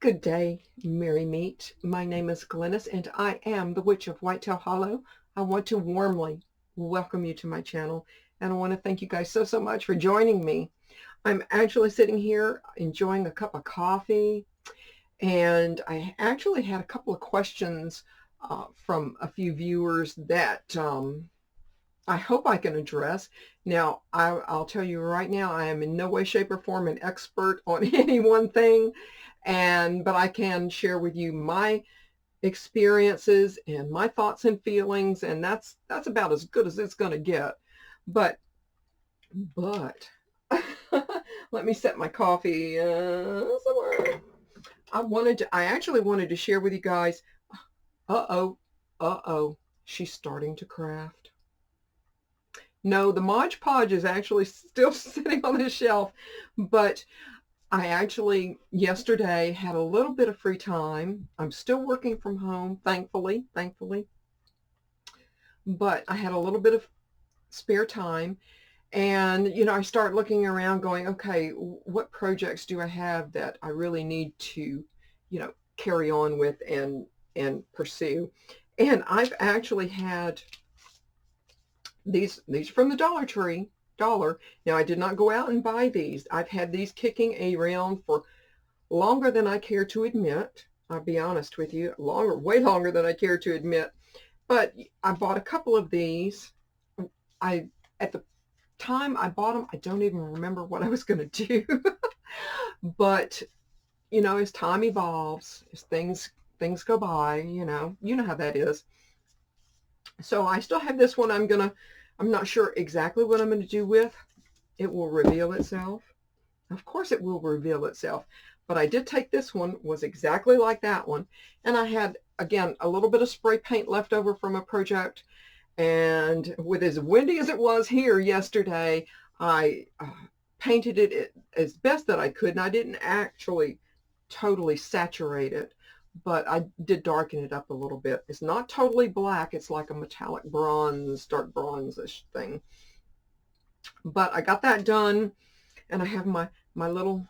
Good day, Merry Meet. My name is Glennis and I am the Witch of Whitetail Hollow. I want to warmly welcome you to my channel and I want to thank you guys so much for joining me. I'm actually sitting here enjoying a cup of coffee, and I actually had a couple of questions from a few viewers that I hope I can address. Now, I'll tell you right now, I am in no way, shape, or form an expert on any one thing, but I can share with you my experiences and my thoughts and feelings, and that's about as good as it's going to get. But but let me set my coffee somewhere. I actually wanted to share with you guys. Uh-oh, uh-oh, she's starting to craft. No, the Mod Podge is actually still sitting on the shelf, but I actually yesterday had a little bit of free time. I'm still working from home, thankfully, but I had a little bit of spare time. And, I start looking around going, okay, what projects do I have that I really need to, carry on with and pursue? And I've actually had these from the Dollar. Now, I did not go out and buy these. I've had these kicking around for longer than I care to admit. I'll be honest with you, way longer than I care to admit. But I bought a couple of these. At the time I bought them, I don't even remember what I was going to do. But, as time evolves, as things go by, you know how that is. So I still have this one. I'm not sure exactly what I'm going to do with. It will reveal itself. Of course it will reveal itself. But I did take this one, was exactly like that one. And I had, again, a little bit of spray paint left over from a project. And with as windy as it was here yesterday, I painted it as best that I could. And I didn't actually totally saturate it, but I did darken it up a little bit. It's not totally black. It's like a metallic bronze, dark bronze-ish thing. But I got that done, and I have my little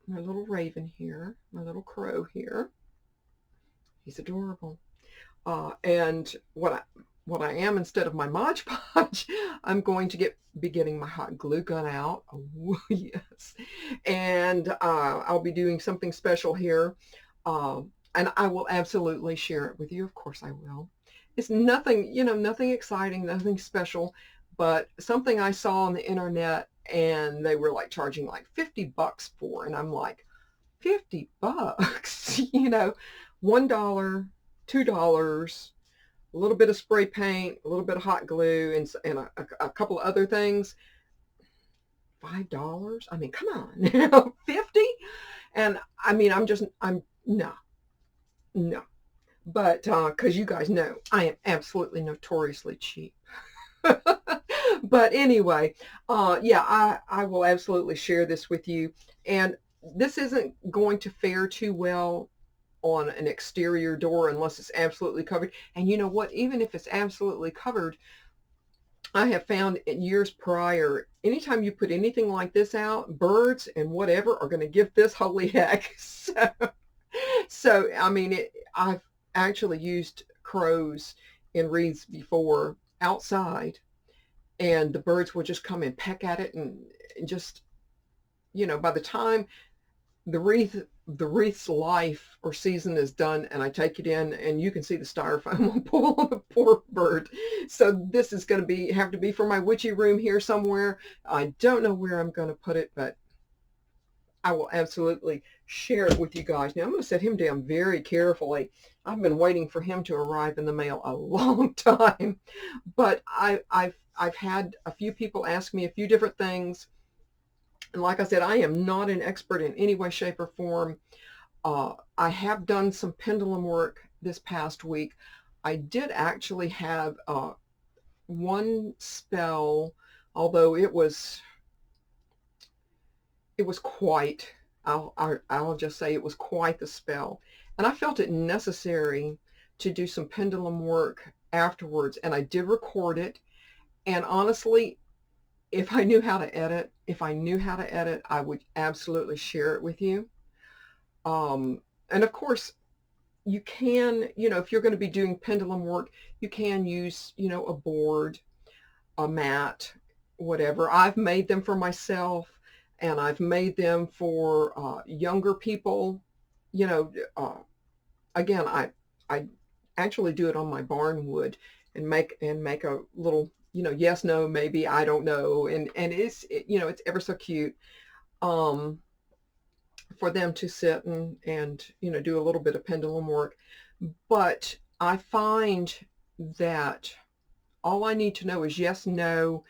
raven here, my little crow here. He's adorable. And what I am, instead of my Mod Podge, I'm going to be getting my hot glue gun out. Oh, yes. And I'll be doing something special here. And I will absolutely share it with you. Of course I will. It's nothing, nothing exciting, nothing special, but something I saw on the internet, and they were like charging like $50 for, and I'm like, $50, $1, $2, a little bit of spray paint, a little bit of hot glue, and a couple of other things. $5? I mean, come on, 50? And I mean, no. But because you guys know, I am absolutely notoriously cheap. But anyway, yeah, I will absolutely share this with you. And this isn't going to fare too well on an exterior door unless it's absolutely covered. And you know what? Even if it's absolutely covered, I have found in years prior, anytime you put anything like this out, birds and whatever are going to give this holy heck. So I mean, I've actually used crows in wreaths before outside, and the birds will just come and peck at it, and just, by the time the wreath's life or season is done, and I take it in, and you can see the styrofoam will pull on the poor bird. So this is going to have to be for my witchy room here somewhere. I don't know where I'm going to put it, but I will absolutely share it with you guys. Now I'm going to set him down very carefully. I've been waiting for him to arrive in the mail a long time, but I've had a few people ask me a few different things. And like I said, I am not an expert in any way, shape, or form. I have done some pendulum work this past week. I did actually have one spell, although it was quite, I'll just say it was quite the spell. And I felt it necessary to do some pendulum work afterwards, and I did record it. And honestly, if I knew how to edit, I would absolutely share it with you. And of course, you can, if you're going to be doing pendulum work, you can use, a board, a mat, whatever. I've made them for myself, and I've made them for younger people. You know, uh, again, I actually do it on my barn wood and make a little, yes, no, maybe, I don't know, and it's ever so cute. Um, for them to sit and do a little bit of pendulum work. But I find that all I need to know is yes, no,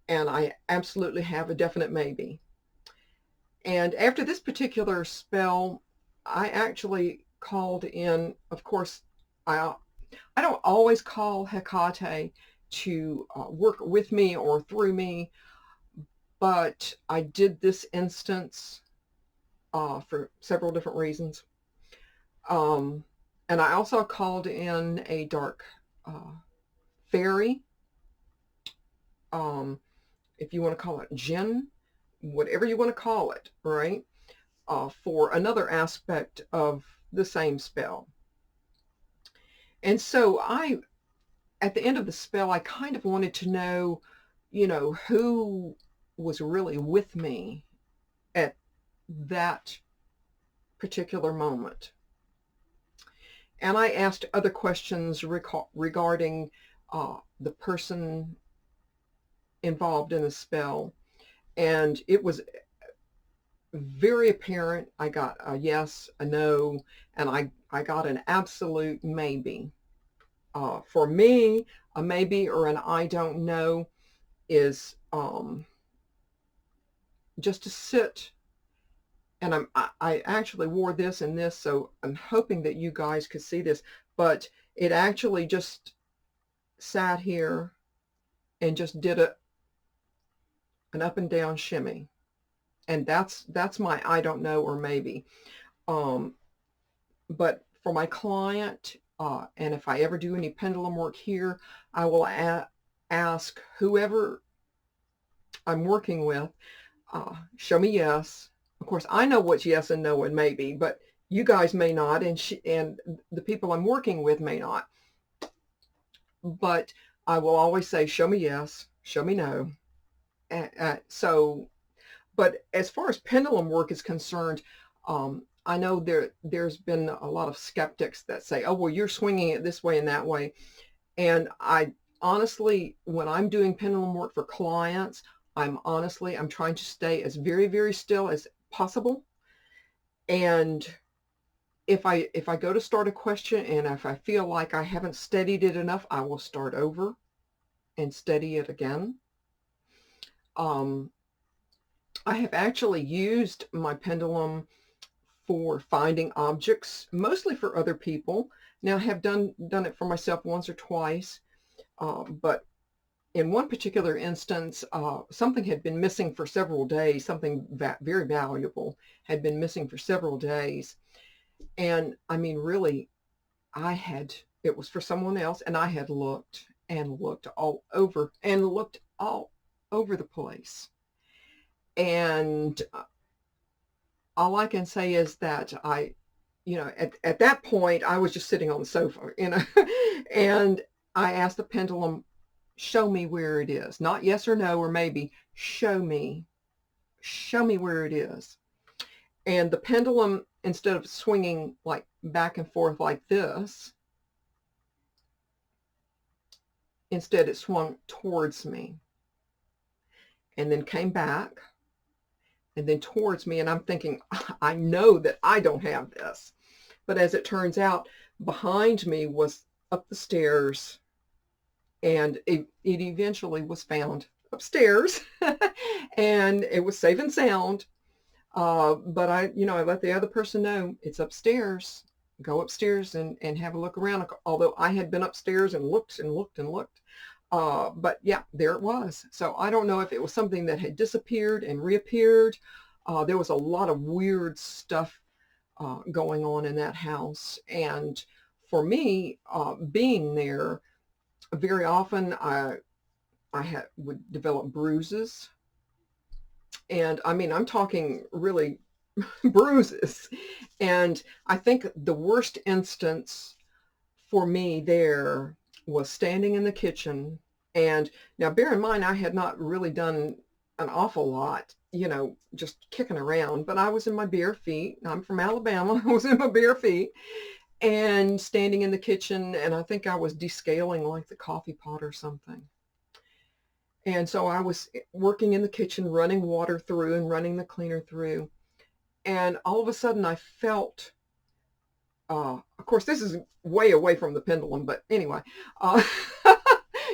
and I absolutely have a definite maybe. And after this particular spell, I actually called in, of course, I I don't always call Hecate to work with me or through me, but I did this instance for several different reasons. Um, and I also called in a dark uh, fairy, um, if you want to call it jinn, whatever you want to call it, right? For another aspect of the same spell. And so at the end of the spell, I kind of wanted to know, who was really with me at that particular moment. And I asked other questions regarding the person involved in the spell. And it was very apparent. I got a yes, a no, and I got an absolute maybe. For me, a maybe or an I don't know is just to sit. And I actually wore this and this, so I'm hoping that you guys could see this, but it actually just sat here and just did an up and down shimmy. And that's my I don't know or maybe. Um, but for my client, and if I ever do any pendulum work here, I will ask whoever I'm working with, show me yes. Of course, I know what's yes and no and maybe, but you guys may not, and the people I'm working with may not. But I will always say, show me yes, show me no. So, but as far as pendulum work is concerned, I know there's been a lot of skeptics that say, oh, well, you're swinging it this way and that way. And I honestly, when I'm doing pendulum work for clients, I'm trying to stay as very, very still as possible. And if I go to start a question and if I feel like I haven't steadied it enough, I will start over and steady it again. Um, I have actually used my pendulum for finding objects, mostly for other people. Now I have done it for myself once or twice, but in one particular instance, something had been missing for several days. Something very valuable had been missing for several days, and I mean, really, it was for someone else, and I had looked and looked all over the place, and all I can say is that at that point, I was just sitting on the sofa, and I asked the pendulum, show me where it is. Not yes or no or maybe, show me where it is. And the pendulum, instead of swinging like back and forth like this, instead it swung towards me and then came back and then towards me. And I'm thinking, I know that I don't have this. But as it turns out, behind me was up the stairs, and it eventually was found upstairs and it was safe and sound. But I let the other person know it's upstairs. Go upstairs and have a look around. Although I had been upstairs and looked and looked and looked. But yeah, there it was. So I don't know if it was something that had disappeared and reappeared. There was a lot of weird stuff going on in that house. And for me, being there, very often would develop bruises. And I mean, I'm talking really bruises. And I think the worst instance for me there was standing in the kitchen. And now bear in mind, I had not really done an awful lot, just kicking around, but I was in my bare feet. I'm from Alabama. I was in my bare feet and standing in the kitchen. And I think I was descaling like the coffee pot or something. And so I was working in the kitchen, running water through and running the cleaner through. And all of a sudden I felt, of course, this is way away from the pendulum, but anyway, uh,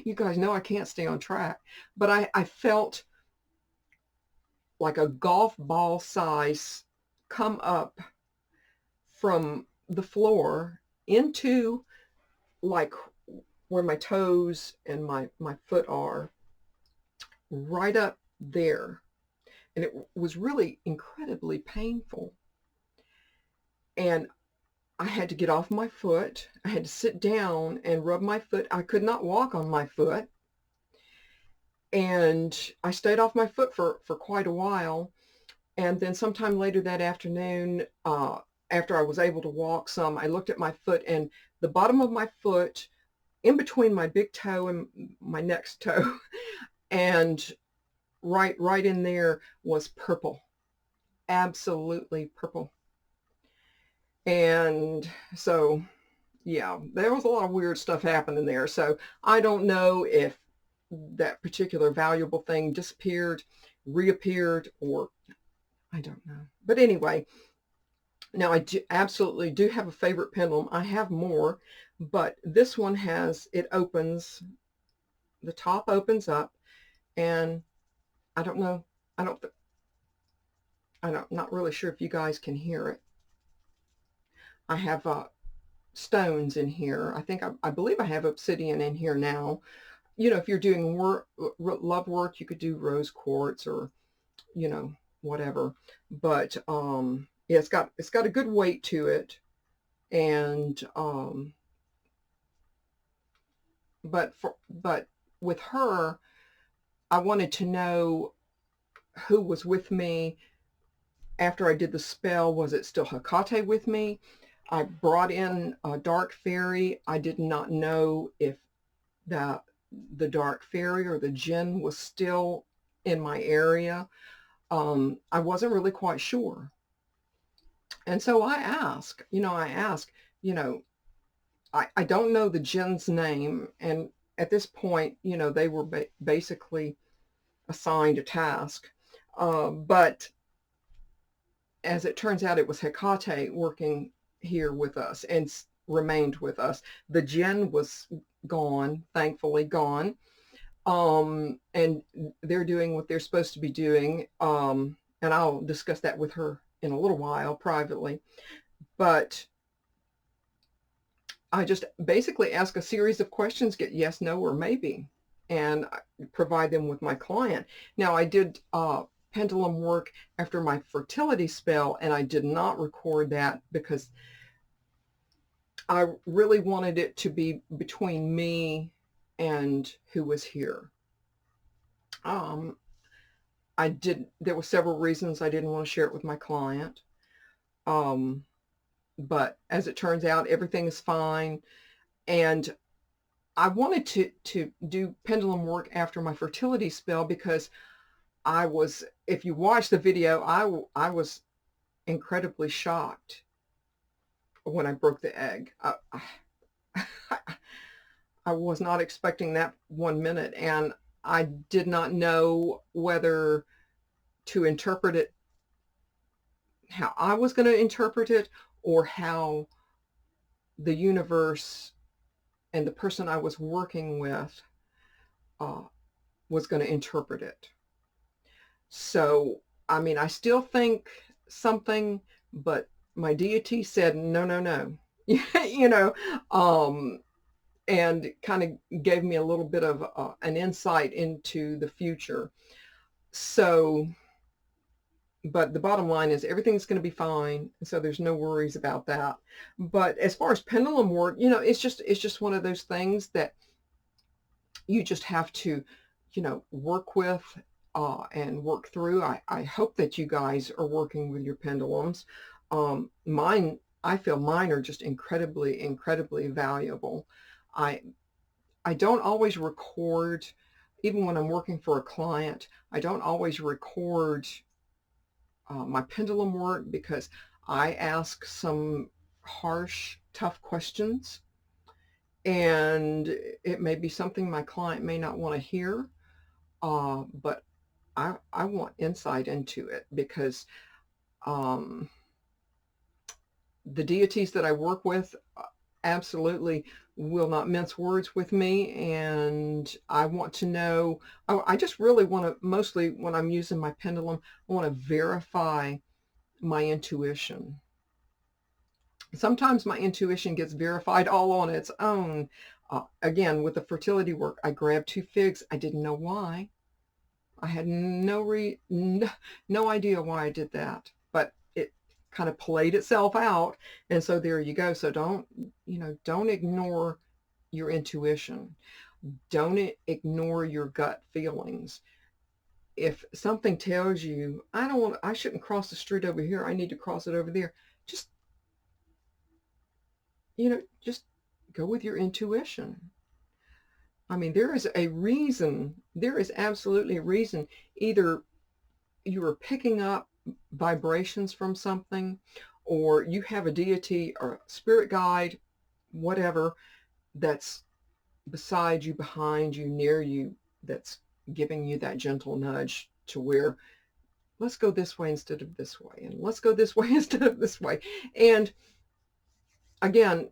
you guys know I can't stay on track, but I felt like a golf ball size come up from the floor into like where my toes and my foot are, right up there. And it was really incredibly painful. And I had to get off my foot. I had to sit down and rub my foot. I could not walk on my foot. And I stayed off my foot for quite a while. And then sometime later that afternoon, after I was able to walk some, I looked at my foot, and the bottom of my foot, in between my big toe and my next toe, and right in there was purple, absolutely purple. And so, yeah, there was a lot of weird stuff happening there. So I don't know if that particular valuable thing disappeared, reappeared, or I don't know. But anyway, now I absolutely do have a favorite pendulum. I have more, but this one it opens, the top opens up, and I don't know. I'm not really sure if you guys can hear it. I have stones in here. I believe I have obsidian in here now. If you're doing love work, you could do rose quartz or, whatever. But yeah, it's got a good weight to it. And but with her, I wanted to know who was with me after I did the spell. Was it still Hecate with me? I brought in a dark fairy. I did not know if the dark fairy or the jinn was still in my area. I wasn't really quite sure. And so I asked, I don't know the jinn's name. And at this point, they were basically assigned a task. But as it turns out, it was Hecate working here with us and remained with us. The jinn was gone, thankfully gone. And they're doing what they're supposed to be doing. And I'll discuss that with her in a little while privately. But I just basically ask a series of questions, get yes, no, or maybe, and provide them with my client. Now, I did pendulum work after my fertility spell, and I did not record that because I really wanted it to be between me and who was here. There were several reasons I didn't want to share it with my client. But as it turns out, everything is fine. And I wanted to do pendulum work after my fertility spell because if you watch the video, I was incredibly shocked when I broke the egg. I was not expecting that 1 minute, and I did not know whether to interpret it, how I was going to interpret it, or how the universe and the person I was working with was going to interpret it. So, I mean, I still think something, but my deity said, no, no, no, and kind of gave me a little bit of an insight into the future. So, but the bottom line is everything's going to be fine. So there's no worries about that. But as far as pendulum work, it's just one of those things that you just have to, work with and work through. I hope that you guys are working with your pendulums. Mine, I feel mine are just incredibly, incredibly valuable. I I don't always record, even when I'm working for a client, I don't always record my pendulum work because I ask some harsh, tough questions, and it may be something my client may not want to hear, but I want insight into it because um, the deities that I work with absolutely will not mince words with me, and I want to know, I just really want to, mostly when I'm using my pendulum, I want to verify my intuition. Sometimes my intuition gets verified all on its own. Again, with the fertility work, I grabbed 2 figs. I didn't know why. I had no idea why I did that, but it kind of played itself out. And so there you go. So don't ignore your intuition. Don't ignore your gut feelings. If something tells you, I shouldn't cross the street over here, I need to cross it over there. Just, just go with your intuition. I mean, there is a reason, there is absolutely a reason. Either you are picking up vibrations from something, or you have a deity or spirit guide, whatever, that's beside you, behind you, near you, that's giving you that gentle nudge to where, let's go this way instead of this way, and let's go this way instead of this way. And again,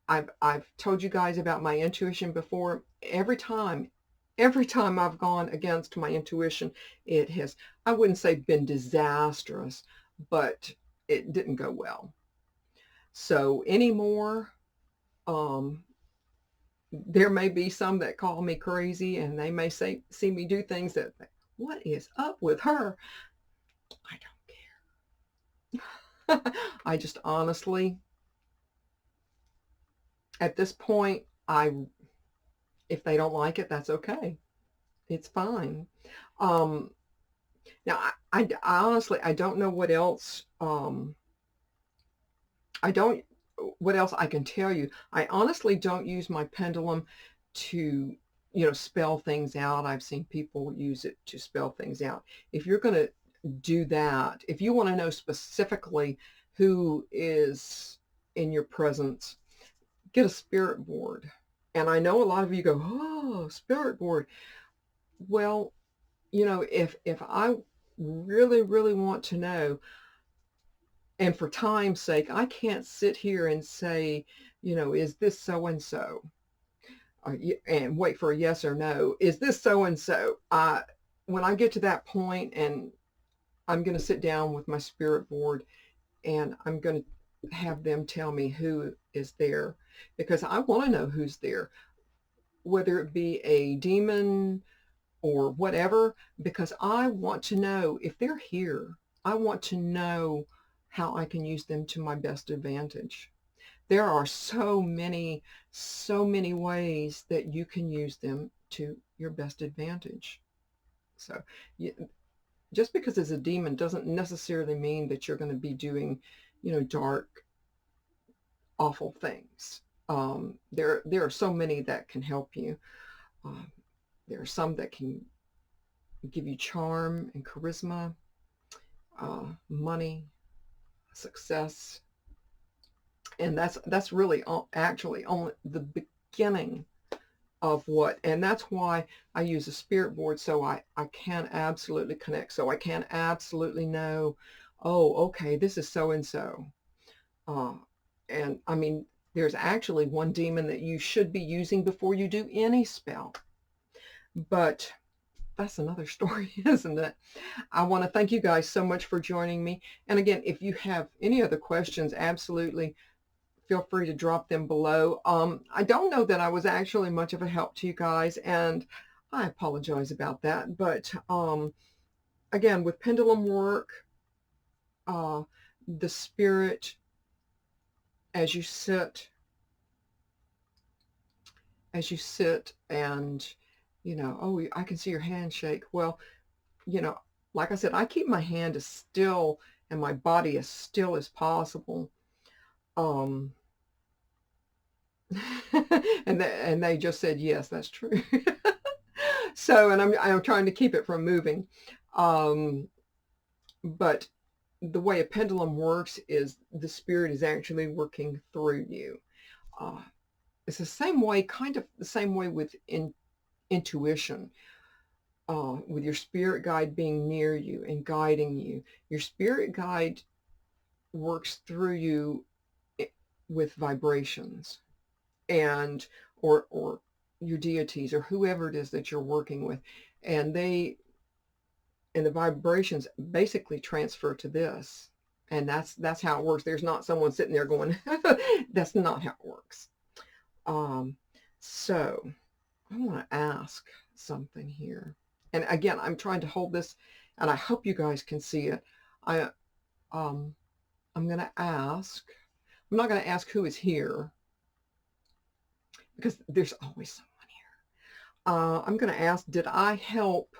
I've told you guys about my intuition before. Every time I've gone against my intuition, it has, I wouldn't say been disastrous, but it didn't go well. So anymore, there may be some that call me crazy, and they may see me do things that, what is up with her? I don't care. I just honestly, at this point, if they don't like it, that's okay. It's fine. Um, Now, I honestly, I don't know what else. I don't, what else I can tell you. I honestly don't use my pendulum to, spell things out. I've seen people use it to spell things out. If you're going to do that, if you want to know specifically who is in your presence, get a spirit board. And I know a lot of you go, oh, spirit board. Well, if I really, really want to know, and for time's sake, I can't sit here and say, is this so and so, and wait for a yes or no. Is this so and so? When I get to that point, and I'm going to sit down with my spirit board, and I'm going to have them tell me who is there, because I want to know who's there, whether it be a demon or whatever, because I want to know if they're here. I want to know how I can use them to my best advantage. There are so many ways that you can use them to your best advantage. So just because it's a demon doesn't necessarily mean that you're going to be doing, dark, awful things. There are so many that can help you. Um, there are some that can give you charm and charisma, money, success, and that's really actually only the beginning of what. And that's why I use a spirit board, so I can absolutely connect, so I can absolutely know, oh, okay, this is so and so. And I mean, there's actually one demon that you should be using before you do any spell, but that's another story, isn't it? I want to thank you guys so much for joining me. And again, if you have any other questions, absolutely feel free to drop them below. I don't know that I was actually much of a help to you guys, and I apologize about that. But again, with pendulum work, uh, the spirit, as you sit, and, oh, I can see your handshake. Well, you know, like I said, I keep my hand as still and my body as still as possible. Um, and they just said, yes, that's true. So, and I'm trying to keep it from moving. Um, but the way a pendulum works is the spirit is actually working through you. Uh, it's the same way, kind of the same way with intuition, with your spirit guide being near you and guiding you. Your spirit guide works through you with vibrations, and or your deities or whoever it is that you're working with, and the vibrations basically transfer to this, and that's how it works. There's not someone sitting there going that's not how it works. um so I want to ask something here, and again, I'm trying to hold this, and I hope you guys can see it. I um I'm going to ask, I'm not going to ask who is here because there's always someone here. I'm going to ask, did I help?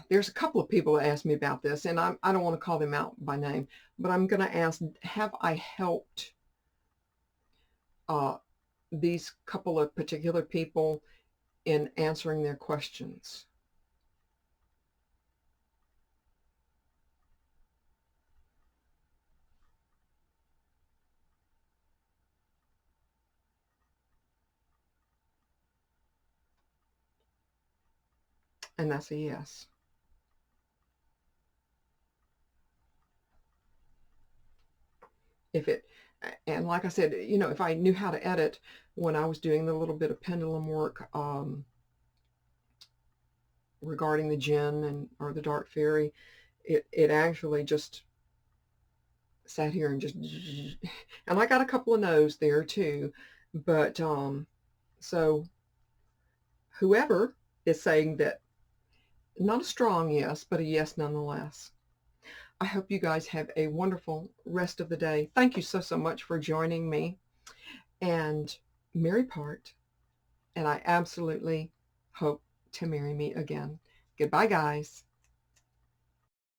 There's a couple of people that asked me about this, and I don't want to call them out by name, but I'm going to ask, have I helped uh, these couple of particular people in answering their questions? And that's a yes. If it, and like I said, if I knew how to edit when I was doing the little bit of pendulum work, regarding the jinn and or the dark fairy, it actually just sat here and just, and I got a couple of no's there too, but so whoever is saying that, not a strong yes, but a yes nonetheless. I hope you guys have a wonderful rest of the day. Thank you so much for joining me, and Mary part, and I absolutely hope to marry me again. Goodbye, guys.